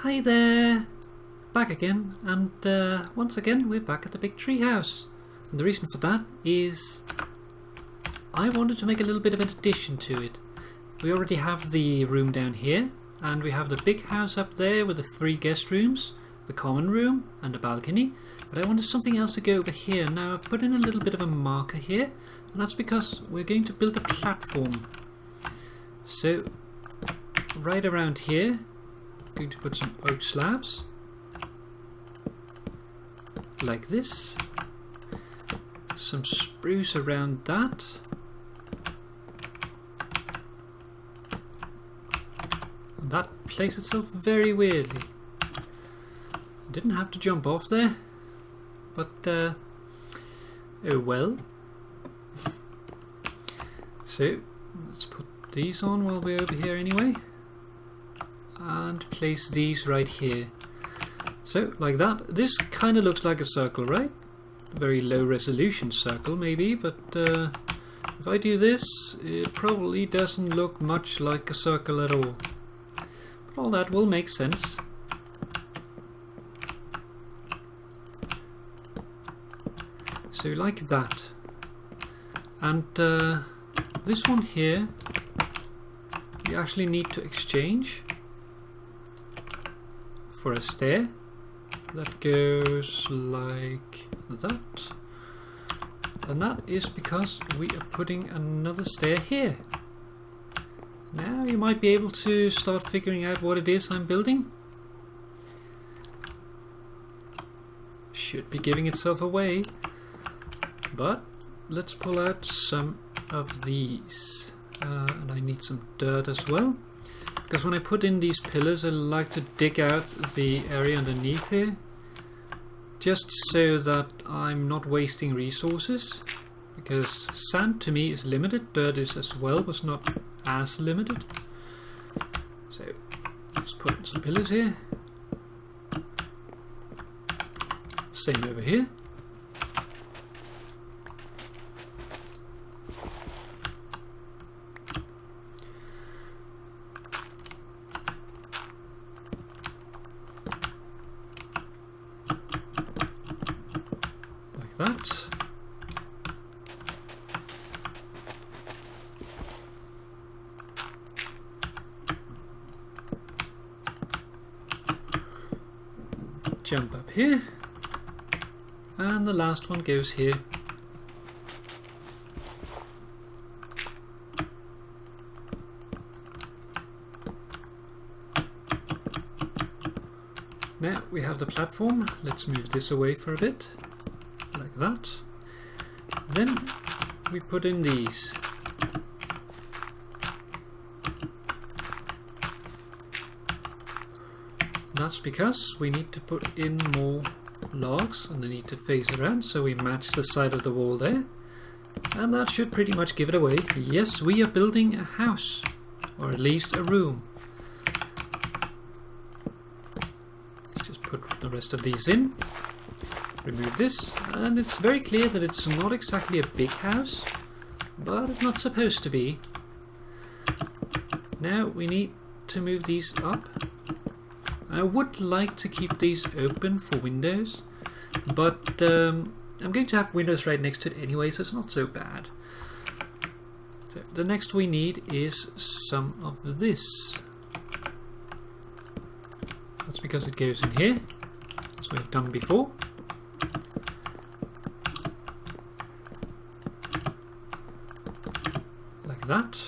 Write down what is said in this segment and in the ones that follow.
Hi there! Back again, and once again we're back at the big treehouse. And the reason for that is I wanted to make a little bit of an addition to it. We already have the room down here, and we have the big house up there with the 3 guest rooms, the common room and a balcony. But I wanted something else to go over here. Now I've put in a little bit of a marker here, and that's because we're going to build a platform. So right around here, I'm going to put some oak slabs like this, some spruce around that, and that placed itself very weirdly. I didn't have to jump off there, but oh well. So let's put these on while we're over here anyway, and place these right here. So like that. This kind of looks like a circle, right? A very low resolution circle maybe, but if I do this, it probably doesn't look much like a circle at all. But all that will make sense. So like that. And this one here we actually need to exchange for a stair that goes like that, and that is because we are putting another stair here. Now you might be able to start figuring out what it is I'm building. Should be giving itself away, but let's pull out some of these, and I need some dirt as well, because when I put in these pillars I like to dig out the area underneath here, just so that I'm not wasting resources, because sand to me is limited, dirt is as well, but not as limited. So let's put some pillars here, same over here. That. Jump up here, and the last one goes here. Now we have the platform. Let's move this away for a bit. Like that. Then we put in these. That's because we need to put in more logs, and they need to face around, so we match the side of the wall there. And that should pretty much give it away. Yes, we are building a house, or at least a room. Let's just put the rest of these in. Remove this, and it's very clear that it's not exactly a big house, but it's not supposed to be. Now we need to move these up. I would like to keep these open for windows, but I'm going to have windows right next to it anyway, so it's not so bad. So the next we need is some of this. That's because it goes in here, as we've done before. That,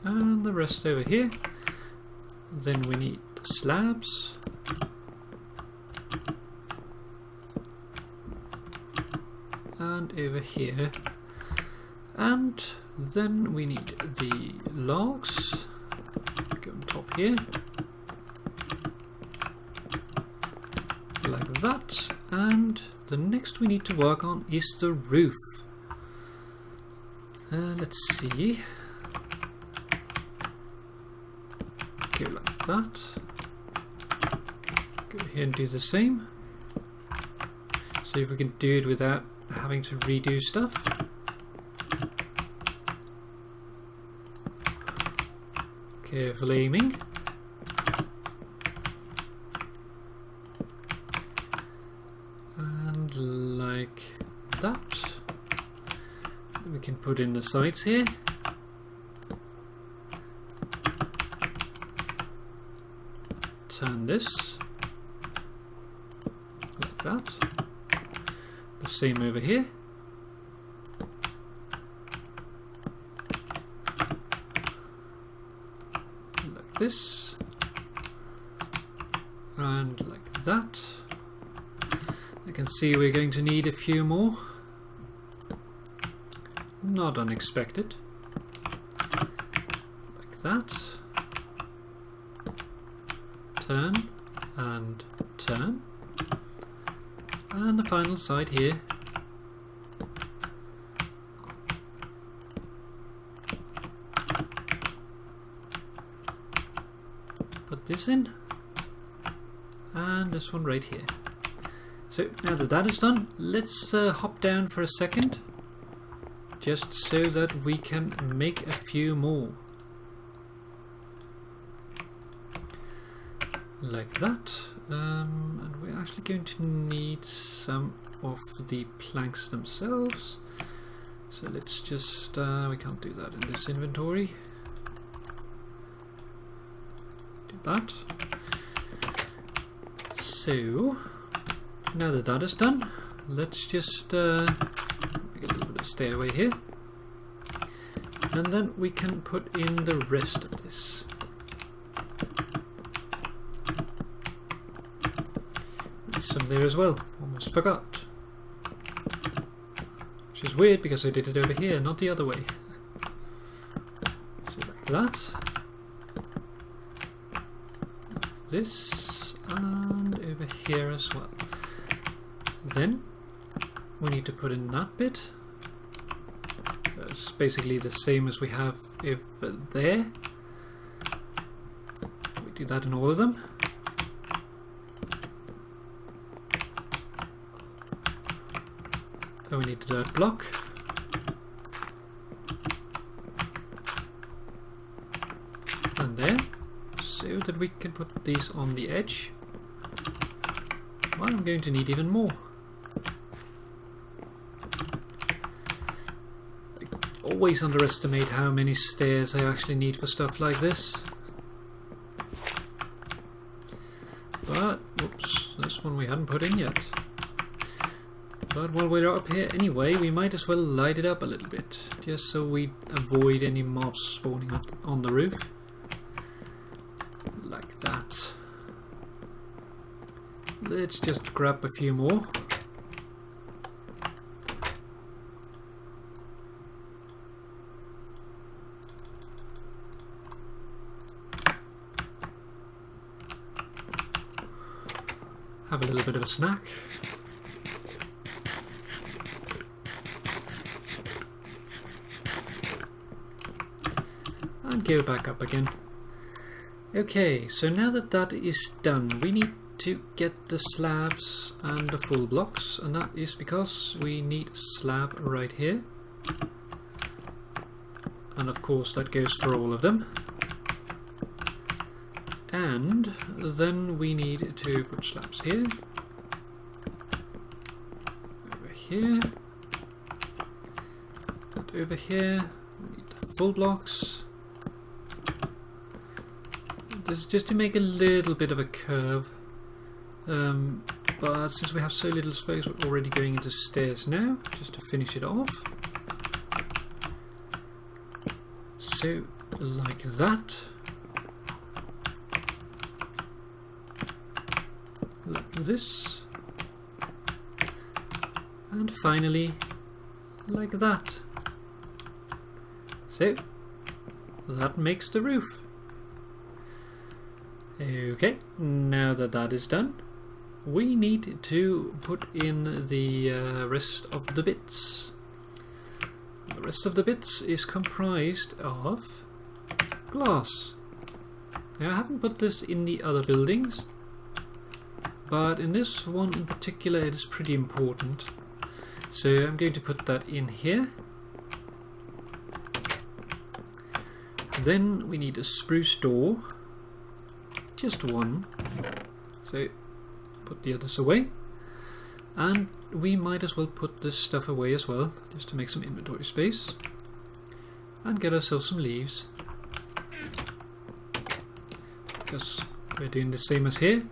and the rest over here. Then we need the slabs, and over here, and then we need the logs. Go on top here, like that. And the next we need to work on is the roof. Let's see. Go like that. Go here and do the same. See if we can do it without having to redo stuff. Careful aiming. we can put in the sides here. Turn this like that. The same over here. Like this. And like that. I can see we're going to need a few more. Not unexpected. Like that. Turn and turn. And the final side here. Put this in. And this one right here. So now that that is done, let's hop down for a second, just so that we can make a few more. Like that. And we're actually going to need some of the planks themselves. So let's just, we can't do that in this inventory. Do that. So, now that that is done, let's just make a little bit of stairway here. And then we can put in the rest of this. There's some there as well, almost forgot. Which is weird because I did it over here, not the other way. So like that. Like this, and over here as well. Then we need to put in that bit. It's basically the same as we have over there. We do that in all of them. Then we need a dirt block. And there, so that we can put these on the edge. Well, I'm going to need even more. I always underestimate how many stairs I actually need for stuff like this. But, oops, this one we hadn't put in yet. But while we're up here anyway, we might as well light it up a little bit, just so we avoid any mobs spawning up on the roof. Like that. Let's just grab a few more. Have a little bit of a snack. And go back up again. Okay, so now that that is done, we need to get the slabs and the full blocks, and that is because we need a slab right here. And of course that goes for all of them. And then we need to put slabs here, over here, and over here. We need the full blocks. This is just to make a little bit of a curve, but since we have so little space, we're already going into stairs now, just to finish it off. So, like that. Like this. And finally, like that. So, that makes the roof. Okay, now that that is done, we need to put in the rest of the bits. The rest of the bits is comprised of glass. Now I haven't put this in the other buildings, but in this one in particular it is pretty important. So I'm going to put that in here. Then we need a spruce door. Just one. So put the others away. And we might as well put this stuff away as well, just to make some inventory space. And get ourselves some leaves. Because we're doing the same as here.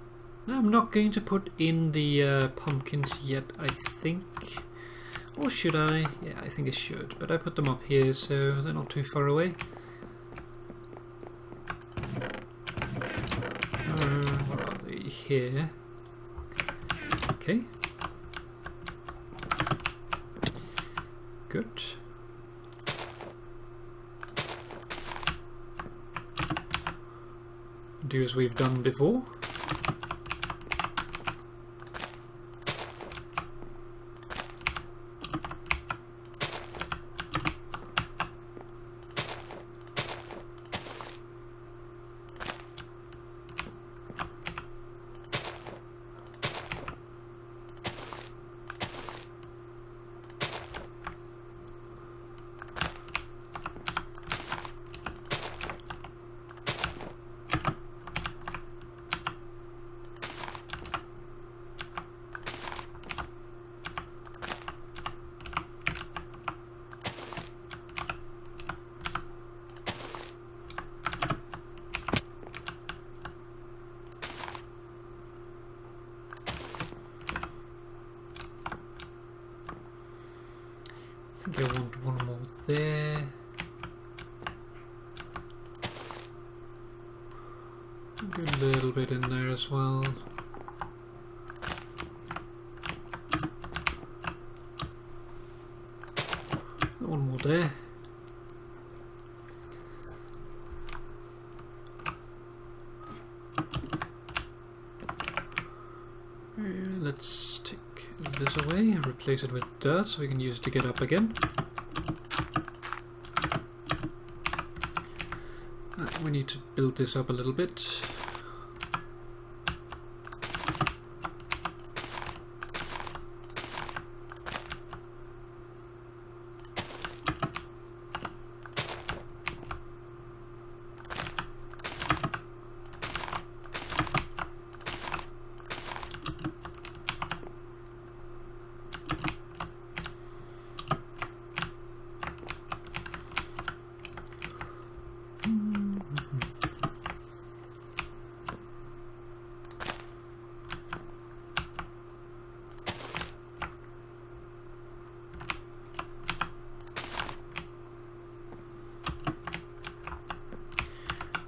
Now I'm not going to put in the pumpkins yet, I think. Or should I? Yeah, I think I should. But I put them up here so they're not too far away. Where are they? Here. Okay. Good. Do as we've done before. I think I want one more there. Do a little bit in there as well. One more there. Let's take this away and replace it with dirt so we can use it to get up again. We need to build this up a little bit.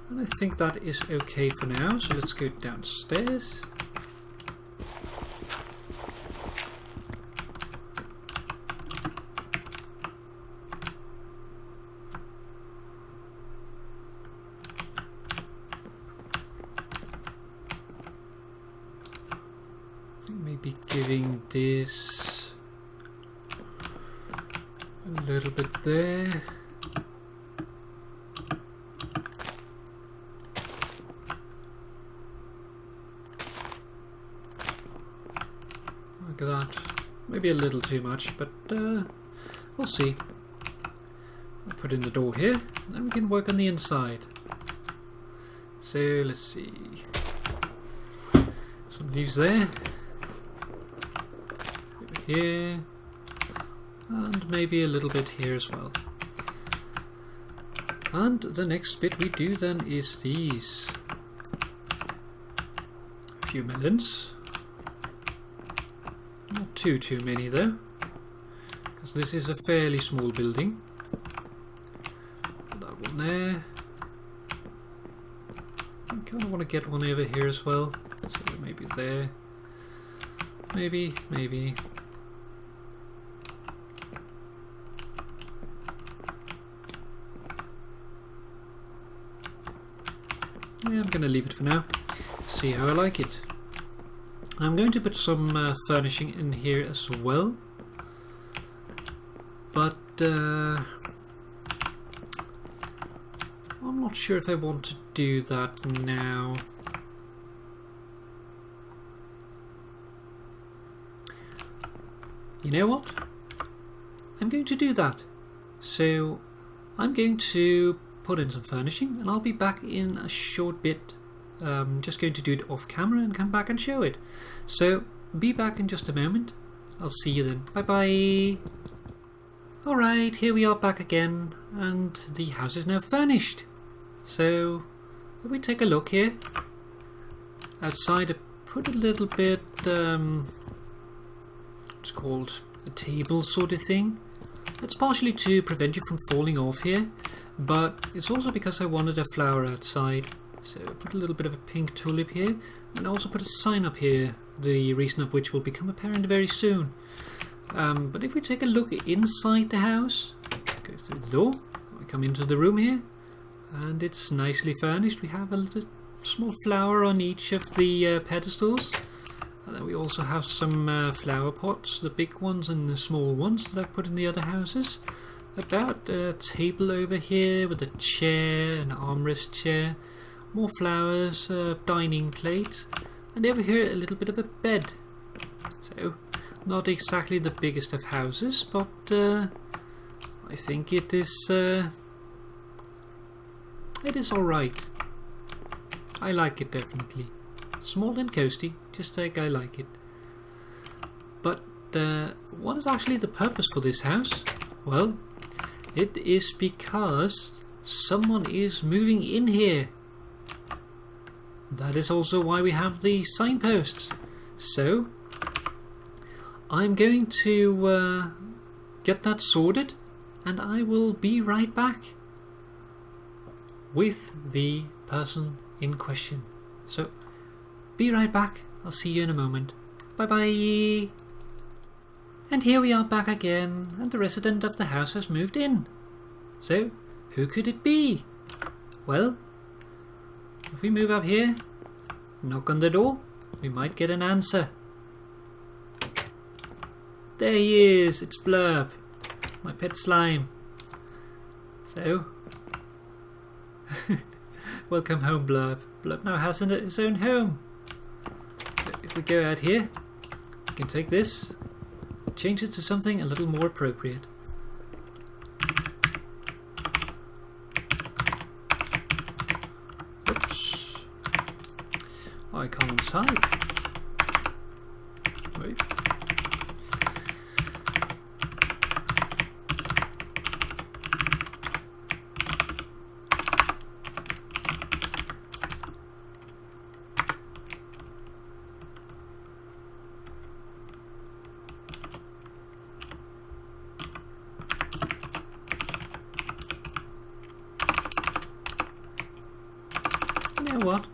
And I think that is okay for now, so let's go downstairs. I think maybe giving this a little bit there. Look at that. Maybe a little too much, but we'll see. I'll put in the door here, and then we can work on the inside. So let's see. Some leaves there. Over here. And maybe a little bit here as well. And the next bit we do then is these. A few melons. Not too many though, because this is a fairly small building. Put that one there. I kind of want to get one over here as well, so maybe there. Maybe. Yeah, I'm going to leave it for now. See how I like it. I'm going to put some furnishing in here as well, but I'm not sure if I want to do that now. You know what? I'm going to do that. So I'm going to put in some furnishing and I'll be back in a short bit. Just going to do it off camera and come back and show it. So be back in just a moment I'll see you then. Bye bye. Alright, here we are back again, and the house is now furnished. So, if we take a look here, outside I put a little bit, what's called a table sort of thing. It's partially to prevent you from falling off here, but it's also because I wanted a flower outside. So I put a little bit of a pink tulip here, and also put a sign up here, the reason of which will become apparent very soon. But if we take a look inside the house, go through the door, we come into the room here, and it's nicely furnished. We have a little small flower on each of the pedestals, and then we also have some flower pots, the big ones and the small ones that I've put in the other houses. About a table over here with a chair, an armrest chair, more flowers, a dining plate, and over here a little bit of a bed. So, not exactly the biggest of houses, but I think it is alright. I like it definitely. Small and coasty, just like I like it. But what is actually the purpose for this house? Well, it is because someone is moving in here. That is also why we have the signposts. So, I'm going to get that sorted, and I will be right back with the person in question. So, be right back. I'll see you in a moment. Bye bye. And here we are back again, and the resident of the house has moved in. So, who could it be? Well, if we move up here, knock on the door, we might get an answer. There he is, it's Blurb, my pet slime. So, welcome home, Blurb. Blurb now has his own home. So if we go out here, we can take this, change it to something a little more appropriate. Oops. I can't inside. Wait. You know what?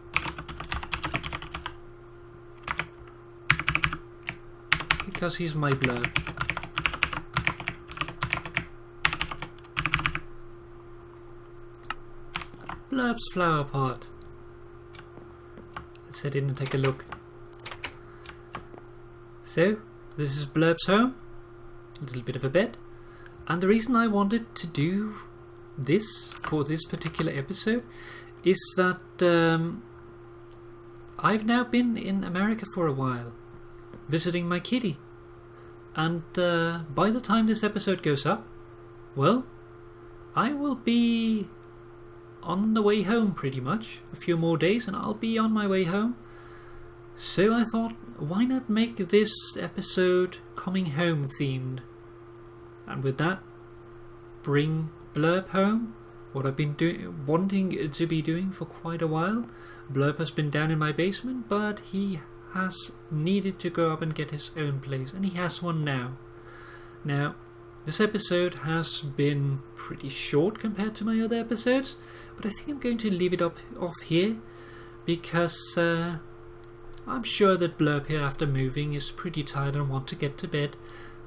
Because he's my Blurb. Blurb's flower pot. Let's head in and take a look. So, this is Blurb's home. A little bit of a bed. And the reason I wanted to do this for this particular episode is that I've now been in America for a while, visiting my kitty. And by the time this episode goes up, well, I will be on the way home pretty much. A few more days and I'll be on my way home. So I thought, why not make this episode coming home themed? And with that, bring Blurb home. What I've been wanting to be doing for quite a while. Blurb has been down in my basement, but he has needed to go up and get his own place, and he has one now. Now, this episode has been pretty short compared to my other episodes, but I think I'm going to leave it off here because I'm sure that Blurb here after moving is pretty tired and want to get to bed.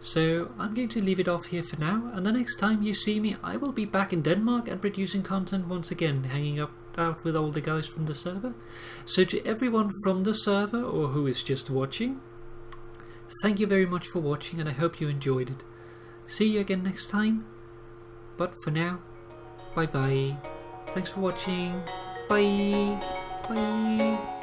So I'm going to leave it off here for now, and the next time you see me I will be back in Denmark and producing content once again, hanging out with all the guys from the server. So to everyone from the server or who is just watching, thank you very much for watching, and I hope you enjoyed it. See you again next time, but for now, bye bye. Thanks for watching. Bye. Bye.